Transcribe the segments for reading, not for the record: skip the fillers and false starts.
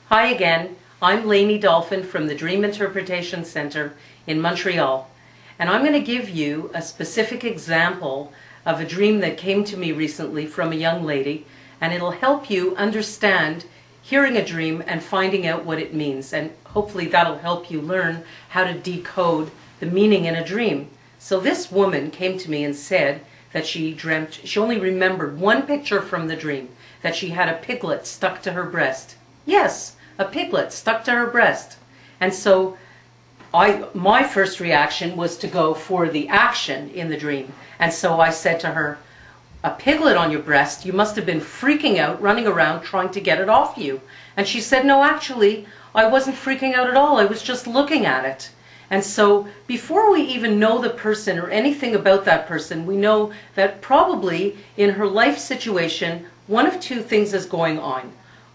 Hi again, I'm Lainey Dolphin from the Dream Interpretation Center in Montreal, and I'm going to give you a specific example of a dream that came to me recently from a young lady, and it'll help you understand hearing a dream and finding out what it means, and hopefully that'll help you learn how to decode the meaning in a dream. So this woman came to me and said that she only remembered one picture from the dream, that she had a piglet stuck to her breast. Yes, a piglet stuck to her breast. And so my first reaction was to go for the action in the dream. And so I said to her, "A piglet on your breast, you must have been freaking out, running around trying to get it off you." And she said, "No, actually, I wasn't freaking out at all. I was just looking at it." And so before we even know the person or anything about that person, we know that probably in her life situation, one of two things is going on.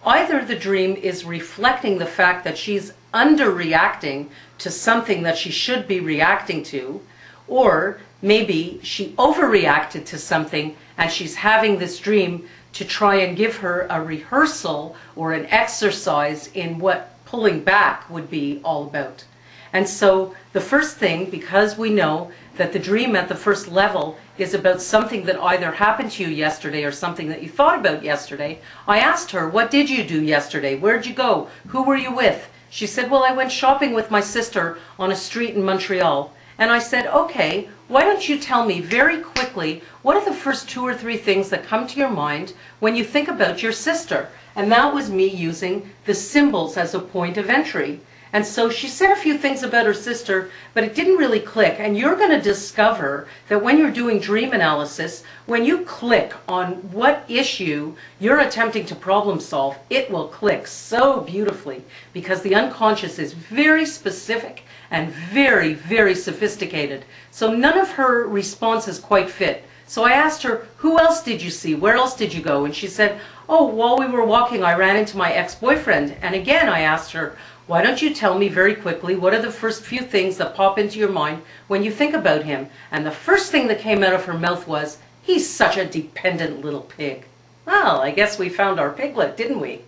Either the dream is reflecting the fact that she's underreacting to something that she should be reacting to, or maybe she overreacted to something and she's having this dream to try and give her a rehearsal or an exercise in what pulling back would be all about. And so the first thing, because we know that the dream at the first level is about something that either happened to you yesterday or something that you thought about yesterday, I asked her, "What did you do yesterday? Where'd you go? Who were you with?" She said, "Well, I went shopping with my sister on a street in Montreal." And I said, "Okay, why don't you tell me very quickly, what are the first 2 or 3 things that come to your mind when you think about your sister?" And that was me using the symbols as a point of entry. And so she said a few things about her sister, but it didn't really click. And you're going to discover that when you're doing dream analysis, when you click on what issue you're attempting to problem solve, it will click so beautifully, because the unconscious is very specific and very, very sophisticated. So none of her responses quite fit. So I asked her, "Who else did you see? Where else did you go?" And she said, "Oh, while we were walking, I ran into my ex-boyfriend." And again, I asked her, "Why don't you tell me very quickly, what are the first few things that pop into your mind when you think about him?" And the first thing that came out of her mouth was, "He's such a dependent little pig." Well, I guess we found our piglet, didn't we?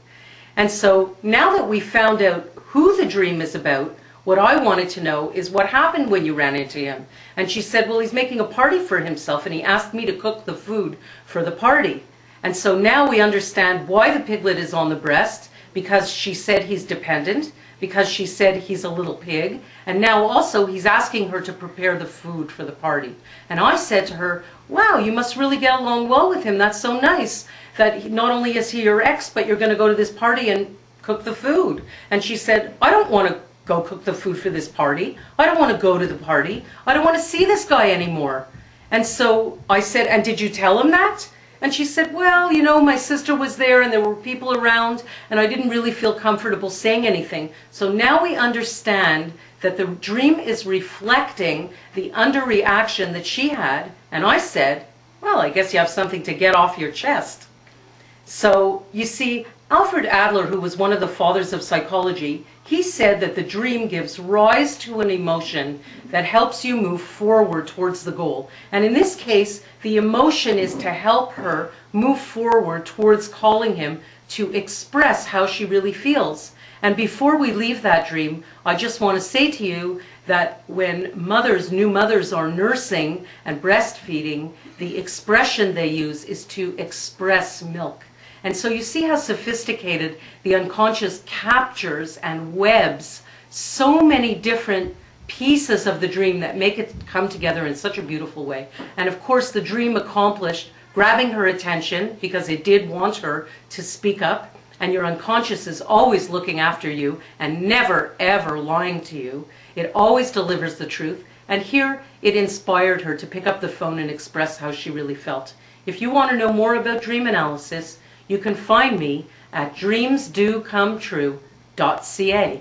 And so now that we found out who the dream is about, what I wanted to know is what happened when you ran into him. And she said, "Well, he's making a party for himself and he asked me to cook the food for the party." And so now we understand why the piglet is on the breast, because she said he's dependent, because she said he's a little pig, and now also he's asking her to prepare the food for the party. And I said to her, "Wow, you must really get along well with him. That's so nice that not only is he your ex, but you're going to go to this party and cook the food." And she said, "I don't want to go cook the food for this party. I don't want to go to the party. I don't want to see this guy anymore." And so I said, "And did you tell him that?" And she said, "Well, you know, my sister was there and there were people around and I didn't really feel comfortable saying anything." So now we understand that the dream is reflecting the underreaction that she had. And I said, "Well, I guess you have something to get off your chest." So you see, Alfred Adler, who was one of the fathers of psychology, he said that the dream gives rise to an emotion that helps you move forward towards the goal. And in this case, the emotion is to help her move forward towards calling him to express how she really feels. And before we leave that dream, I just want to say to you that when new mothers are nursing and breastfeeding, the expression they use is to express milk. And so you see how sophisticated the unconscious captures and webs so many different pieces of the dream that make it come together in such a beautiful way. And of course the dream accomplished grabbing her attention because it did want her to speak up, and your unconscious is always looking after you and never ever lying to you. It always delivers the truth, and here it inspired her to pick up the phone and express how she really felt. If you want to know more about dream analysis, you can find me at dreamsdocometrue.ca.